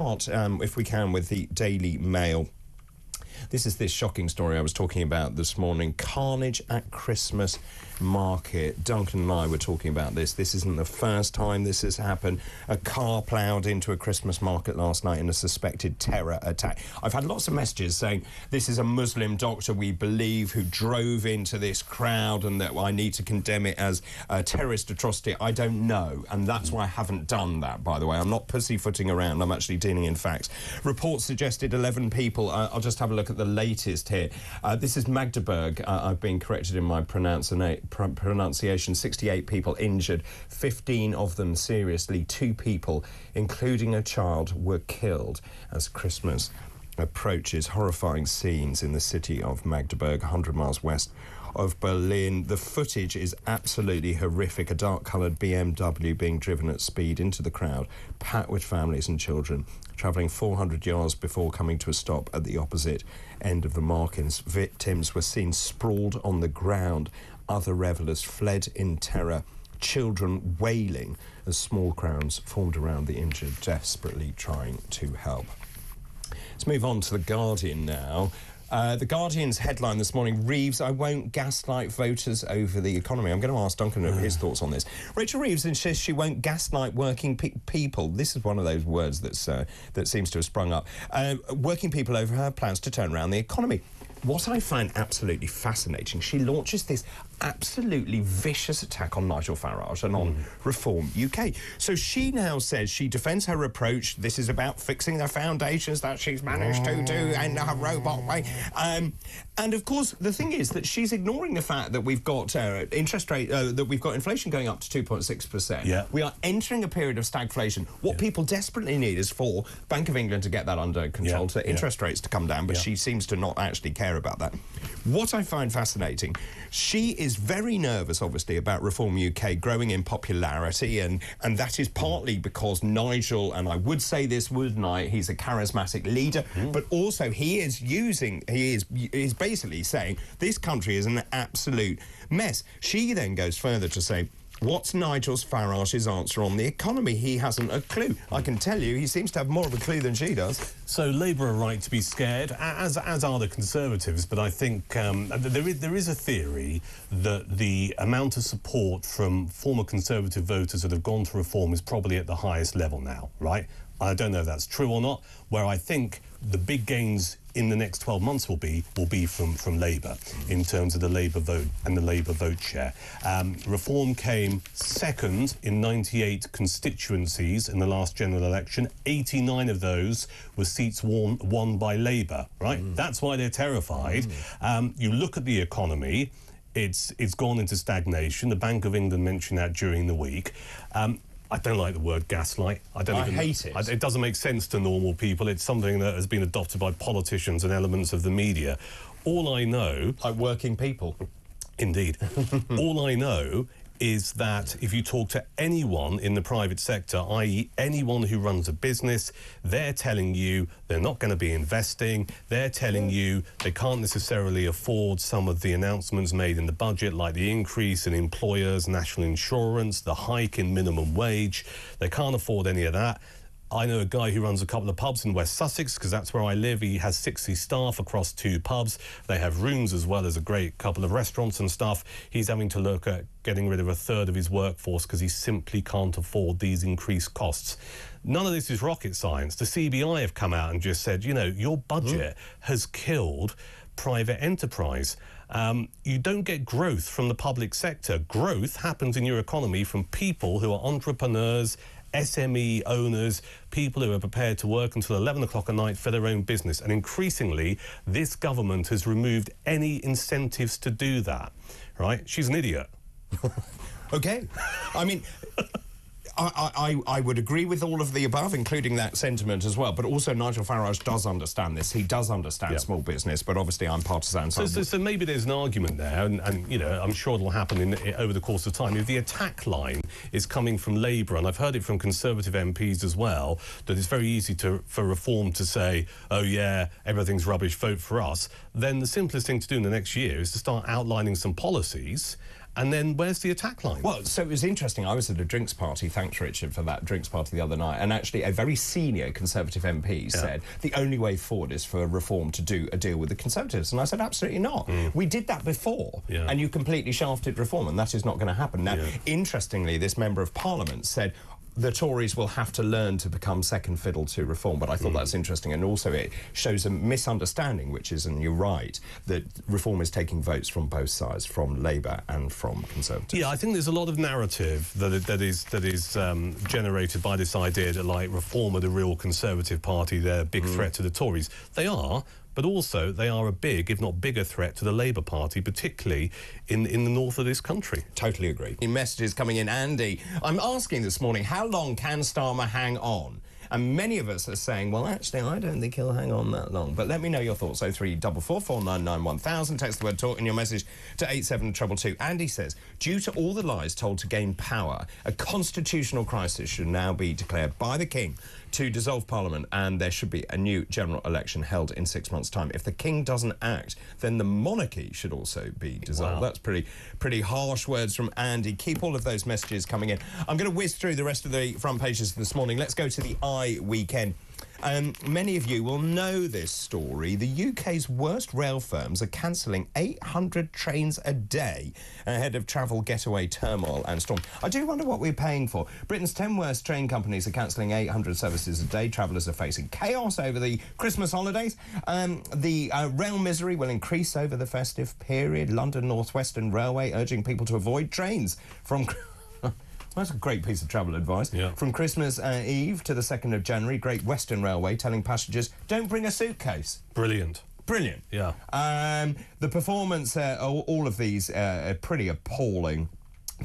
If we can, with the Daily Mail. This is this shocking story I was talking about this morning. Carnage at Christmas market. Duncan and I were talking about this. This isn't the first time this has happened. A car ploughed into a Christmas market last night in a suspected terror attack. I've had lots of messages saying this is a Muslim doctor, we believe, who drove into this crowd and that I need to condemn it as a terrorist atrocity. I don't know, and that's why I haven't done that, by the way. I'm not pussyfooting around. I'm actually dealing in facts. Reports suggested 11 people. I'll just have a look at the latest here. This is Magdeburg. I've been corrected in my pronunciation. 68 people injured, 15 of them seriously. 2 people, including a child, were killed as Christmas approaches. Horrifying scenes in the city of Magdeburg, 100 miles west of Berlin. The footage is absolutely horrific. A dark-coloured BMW being driven at speed into the crowd, packed with families and children, travelling 400 yards before coming to a stop at the opposite end of the market. Victims were seen sprawled on the ground. Other revellers fled in terror, children wailing as small crowds formed around the injured, desperately trying to help. Let's move on to The Guardian now. The Guardian's headline this morning, Reeves, I won't gaslight voters over the economy. I'm going to ask Duncan his thoughts on this. Rachel Reeves insists she won't gaslight working people. This is one of those words that seems to have sprung up. Working people over her plans to turn around the economy. What I find absolutely fascinating, she launches this absolutely vicious attack on Nigel Farage and on Reform UK. So she now says she defends her approach. This is about fixing the foundations that she's managed to do in her robot way. And of course, the thing is that she's ignoring the fact that we've got interest rate, that we've got inflation going up to 2.6%. Yeah. We are entering a period of stagflation. What people desperately need is for Bank of England to get that under control, to interest rates to come down, but she seems to not actually care about that. What I find fascinating, she is very nervous, obviously, about Reform UK growing in popularity, and that is partly because Nigel, and I would say this, wouldn't I, he's a charismatic leader, but also he is basically saying this country is an absolute mess. She then goes further to say, what's Nigel Farage's answer on the economy? He hasn't a clue. I can tell you, he seems to have more of a clue than she does. So Labour are right to be scared, as are the Conservatives, but I think there is a theory that the amount of support from former Conservative voters that have gone to Reform is probably at the highest level now, right? I don't know if that's true or not. Where I think the big gains in the next 12 months will be from Labour in terms of the Labour vote and the Labour vote share. Reform came second in 98 constituencies in the last general election. 89 of those were seats won by Labour, right? That's why they're terrified. You look at the economy, it's gone into stagnation. The Bank of England mentioned that during the week. I don't like the word gaslight. I hate it. It doesn't make sense to normal people. It's something that has been adopted by politicians and elements of the media. All I know... Like working people. Indeed. All I know is that if you talk to anyone in the private sector, i.e. anyone who runs a business, they're telling you they're not going to be investing. They're telling you they can't necessarily afford some of the announcements made in the budget, like the increase in employers' national insurance, the hike in minimum wage. They can't afford any of that. I know a guy who runs a couple of pubs in West Sussex, because that's where I live. He has 60 staff across 2 pubs. They have rooms as well as a great couple of restaurants and stuff. He's having to look at getting rid of a third of his workforce because he simply can't afford these increased costs. None of this is rocket science. The CBI have come out and just said, you know, your budget has killed private enterprise. You don't get growth from the public sector. Growth happens in your economy from people who are entrepreneurs, SME owners, people who are prepared to work until 11 o'clock at night for their own business. And increasingly, this government has removed any incentives to do that, right? She's an idiot. OK. I mean... I would agree with all of the above, including that sentiment as well. But also Nigel Farage does understand this. He does understand small business, but obviously I'm partisan. So maybe there's an argument there, and you know, I'm sure it'll happen over the course of time. If the attack line is coming from Labour, and I've heard it from Conservative MPs as well, that it's very easy for Reform to say, oh yeah, everything's rubbish, vote for us, then the simplest thing to do in the next year is to start outlining some policies and then where's the attack line? Well, so it was interesting. I was at a drinks party, thanks Richard for that drinks party the other night, and actually a very senior Conservative MP said the only way forward is for Reform to do a deal with the Conservatives. And I said, absolutely not. We did that before, and you completely shafted Reform, and that is not going to happen. Now, interestingly, this Member of Parliament said the Tories will have to learn to become second fiddle to Reform, but I thought that's interesting, and also it shows a misunderstanding, which is, and you're right, that Reform is taking votes from both sides, from Labour and from Conservatives. Yeah, I think there's a lot of narrative that is generated by this idea that, like, Reform are the real Conservative Party, they're a big threat to the Tories. They are. But also, they are a big, if not bigger, threat to the Labour Party, particularly in the north of this country. Totally agree. Messages coming in. Andy, I'm asking this morning, how long can Starmer hang on? And many of us are saying, well, actually, I don't think he'll hang on that long. But let me know your thoughts. 0344 499 1000. Text the word talk in your message to 87222. Andy says, due to all the lies told to gain power, a constitutional crisis should now be declared by the King to dissolve Parliament, and there should be a new general election held in 6 months' time. If the King doesn't act, then the monarchy should also be dissolved. Wow. That's pretty harsh words from Andy. Keep all of those messages coming in. I'm going to whiz through the rest of the front pages this morning. Let's go to the weekend. Many of you will know this story. The UK's worst rail firms are cancelling 800 trains a day ahead of travel getaway turmoil and storm. I do wonder what we're paying for. Britain's 10 worst train companies are cancelling 800 services a day. Travellers are facing chaos over the Christmas holidays. The rail misery will increase over the festive period. London North Western Railway urging people to avoid trains from... That's a great piece of travel advice. Yeah. From Christmas Eve to the 2nd of January, Great Western Railway telling passengers, don't bring a suitcase. Brilliant. Brilliant. Yeah. The performance, all of these are pretty appalling.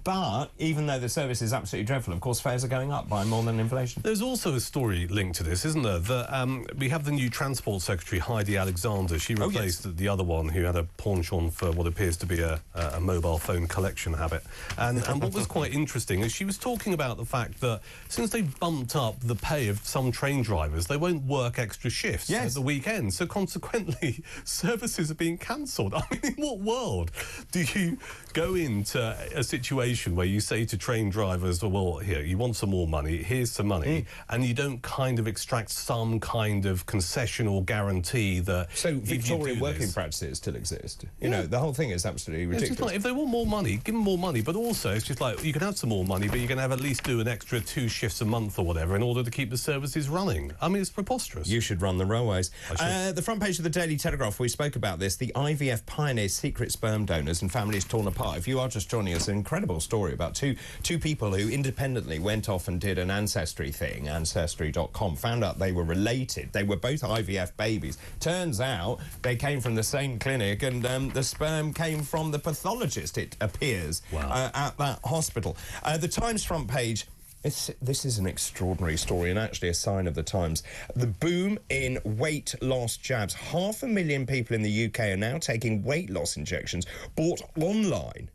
But even though the service is absolutely dreadful, of course, fares are going up by more than inflation. There's also a story linked to this, isn't there? That we have the new Transport Secretary, Heidi Alexander. She replaced the other one who had a penchant for what appears to be a mobile phone collection habit. And what was quite interesting is she was talking about the fact that since they bumped up the pay of some train drivers, they won't work extra shifts at the weekend. So consequently, services are being cancelled. I mean, in what world do you go into a situation where you say to train drivers, well, here, you want some more money, here's some money, and you don't kind of extract some kind of concession or guarantee that... So Victorian working practices still exist. You know, the whole thing is absolutely ridiculous. It's just like, if they want more money, give them more money, but also it's just like, you can have some more money, but you're going to have at least do an extra 2 shifts a month or whatever in order to keep the services running. I mean, it's preposterous. You should run the railways. The front page of the Daily Telegraph, we spoke about this, the IVF pioneers, secret sperm donors and families torn apart. If you are just joining us, an incredible story about two people who independently went off and did an ancestry thing, ancestry.com, found out they were related. They were both IVF babies. Turns out they came from the same clinic, and the sperm came from the pathologist, it appears, at that hospital. The Times front page. This is an extraordinary story and actually a sign of the times. The boom in weight loss jabs. 500,000 people in the UK are now taking weight loss injections bought online.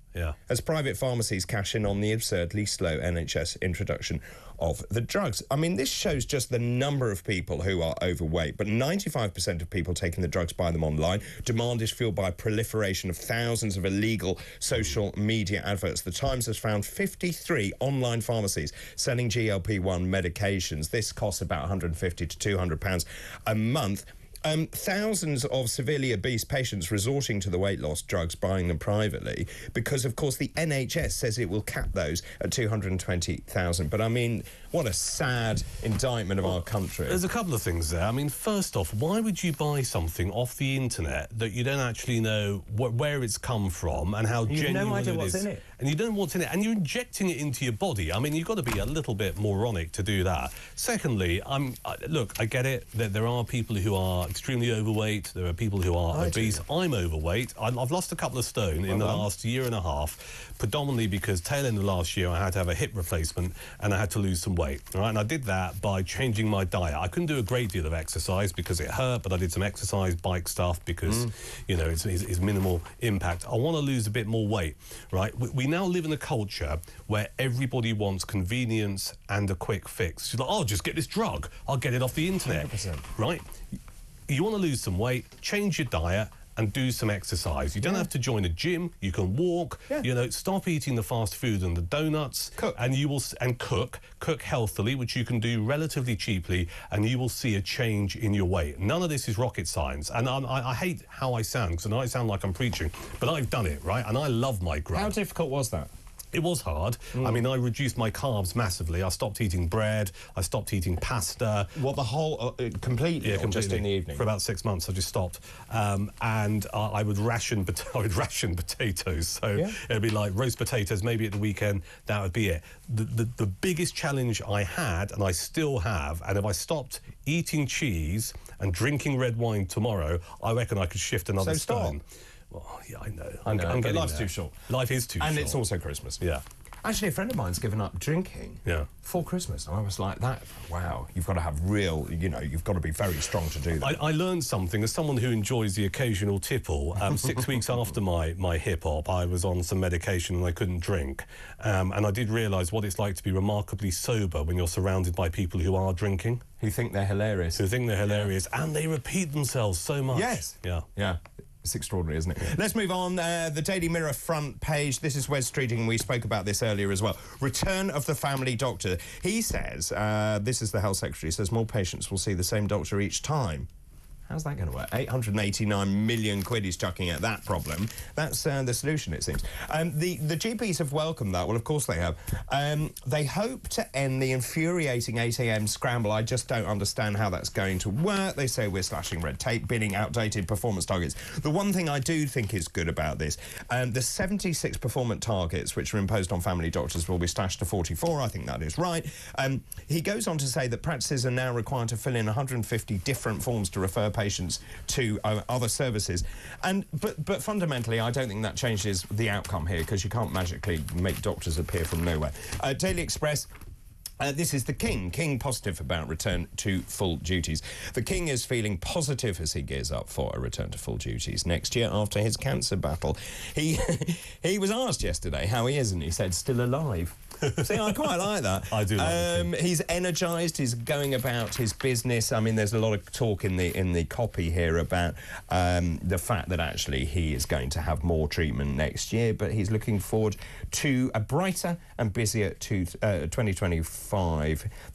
As private pharmacies cash in on the absurdly slow NHS introduction of the drugs. I mean, this shows just the number of people who are overweight, but 95% of people taking the drugs buy them online. Demand is fueled by a proliferation of thousands of illegal social media adverts. The Times has found 53 online pharmacies selling GLP-1 medications. This costs about £150 to £200 a month. Thousands of severely obese patients resorting to the weight loss drugs, buying them privately, because, of course, the NHS says it will cap those at 220,000. But, I mean, what a sad indictment of our country. There's a couple of things there. I mean, first off, why would you buy something off the internet that you don't actually know where it's come from and how genuine it is? You have no idea what's in it. And you don't know what's in it, and you're injecting it into your body. I mean, you've got to be a little bit moronic to do that. Secondly, look, I get it that there are people who are extremely overweight. There are people who are obese. I'm overweight. I've lost a couple of stone in the last year and a half, predominantly because tail end of last year I had to have a hip replacement and I had to lose some weight. All right, and I did that by changing my diet. I couldn't do a great deal of exercise because it hurt, but I did some exercise, bike stuff, because you know it's minimal impact. I want to lose a bit more weight. Right, we now live in a culture where everybody wants convenience and a quick fix. She's like, oh, just get this drug. I'll get it off the internet. 100%. Right? You want to lose some weight, change your diet, and do some exercise. You don't have to join a gym. You can walk. Yeah. You know, stop eating the fast food and the donuts. Cook. And you will cook healthily, which you can do relatively cheaply, and you will see a change in your weight. None of this is rocket science, and I hate how I sound, because I know I sound like I'm preaching, but I've done it, right? And I love my grub. How difficult was that? It was hard. I mean, I reduced my carbs massively. I stopped eating bread. I stopped eating pasta. What, the whole, completely, or just in the evening? For about 6 months, I just stopped. And I would ration potatoes. So it'd be like roast potatoes, maybe at the weekend, that would be it. The biggest challenge I had, and I still have, and if I stopped eating cheese and drinking red wine tomorrow, I reckon I could shift another stone. Well, yeah, I know. I know, but life's there. too short. Life is too short. And it's also Christmas. Yeah. Actually, a friend of mine's given up drinking for Christmas. And I was like, wow, you've got to have real, you've got to be very strong to do that. I learned something, as someone who enjoys the occasional tipple. 6 weeks after my hip-hop, I was on some medication and I couldn't drink. And I did realise what it's like to be remarkably sober when you're surrounded by people who are drinking. Who think they're hilarious. And they repeat themselves so much. Yes. Yeah. Yeah. It's extraordinary, isn't it? Let's move on. The Daily Mirror front page. This is Wes Streeting. We spoke about this earlier as well. Return of the family doctor. He says, this is the health secretary, says more patients will see the same doctor each time. How's that going to work? 889 million quid he's chucking at that problem. That's the solution, it seems. The GPs have welcomed that. Well, of course they have. They hope to end the infuriating 8 a.m. scramble. I just don't understand how that's going to work. They say we're slashing red tape, binning outdated performance targets. The one thing I do think is good about this, the 76 performance targets which are imposed on family doctors will be slashed to 44. I think that is right. He goes on to say that practices are now required to fill in 150 different forms to refer patients to other services, but fundamentally I don't think that changes the outcome here, because you can't magically make doctors appear from nowhere. Daily Express. This is the King positive about return to full duties. The King is feeling positive as he gears up for a return to full duties next year after his cancer battle. He was asked yesterday how he is, and he said still alive. See, I quite like that. I do like the King. He's energised, he's going about his business. I mean, there's a lot of talk in the copy here about the fact that actually he is going to have more treatment next year, but he's looking forward to a brighter and busier 2025.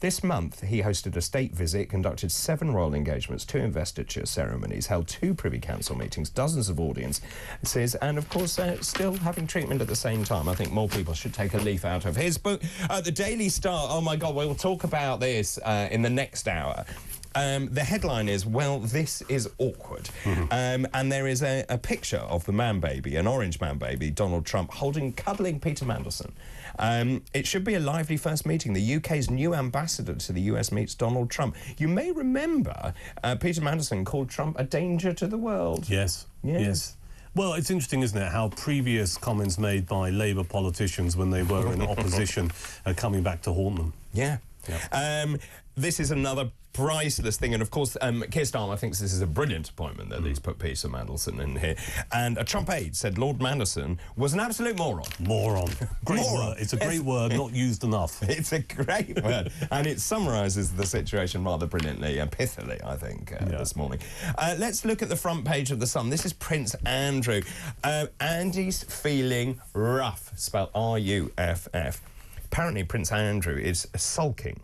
This month, he hosted a state visit, conducted 7 royal engagements, 2 investiture ceremonies, held 2 Privy Council meetings, dozens of audiences, and of course, still having treatment at the same time. I think more people should take a leaf out of his book. The Daily Star, oh my God, we'll talk about this in the next hour. The headline is, well, this is awkward. And there is a picture of the man baby, an orange man baby, Donald Trump, cuddling Peter Mandelson. It should be a lively first meeting. The UK's new ambassador to the US meets Donald Trump. You may remember Peter Mandelson called Trump a danger to the world. Yes. Well, it's interesting, isn't it, how previous comments made by Labour politicians when they were in opposition are coming back to haunt them. Yeah. This is another priceless thing, and of course Keir Starmer thinks this is a brilliant appointment that he's put Peter Mandelson in here, and a Trump aide said Lord Mandelson was an absolute moron. Great word. It's a great word, not used enough. It's a great word, and it summarises the situation rather brilliantly and pithily, I think, this morning. Let's look at the front page of The Sun. This is Prince Andrew. Andy's feeling rough, spelled R-U-F-F. Apparently Prince Andrew is sulking.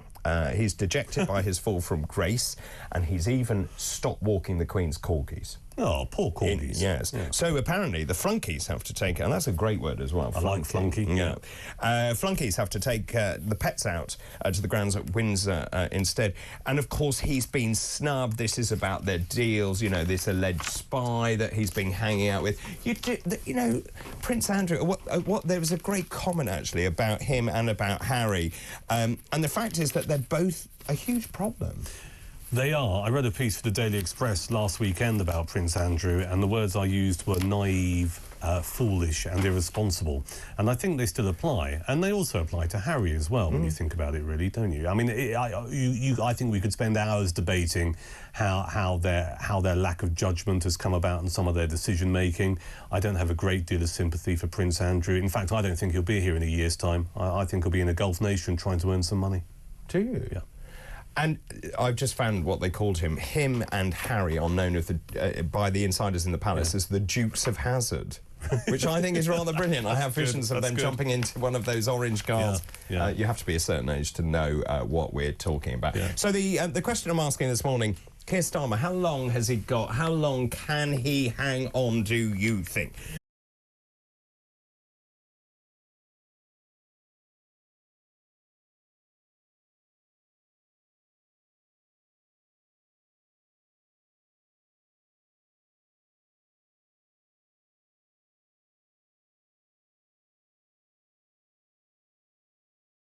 He's dejected by his fall from grace, and he's even stopped walking the Queen's corgis. Oh, poor corgis. Yes. Yeah. So apparently the flunkies have to take, and that's a great word as well. I like flunky. Yeah. Flunkies have to take the pets out to the grounds at Windsor instead. And of course he's been snubbed. This is about their deals, this alleged spy that he's been hanging out with. Prince Andrew, there was a great comment actually about him and about Harry. And the fact is that they're both a huge problem. They are. I read a piece for the Daily Express last weekend about Prince Andrew, and the words I used were naive, foolish and irresponsible. And I think they still apply. And they also apply to Harry as well, when you think about it, really, don't you? I mean, I think we could spend hours debating how their lack of judgment has come about in some of their decision-making. I don't have a great deal of sympathy for Prince Andrew. In fact, I don't think he'll be here in a year's time. I think he'll be in a Gulf nation trying to earn some money. Do you? Yeah. And I've just found what they called him. Him and Harry are known as by the insiders in the palace as the Dukes of Hazzard. Which I think is rather brilliant. I have visions of them jumping into one of those orange cars. You have to be a certain age to know what we're talking about. So the question I'm asking this morning, Keir Starmer, how long has he got? How long can he hang on, do you think?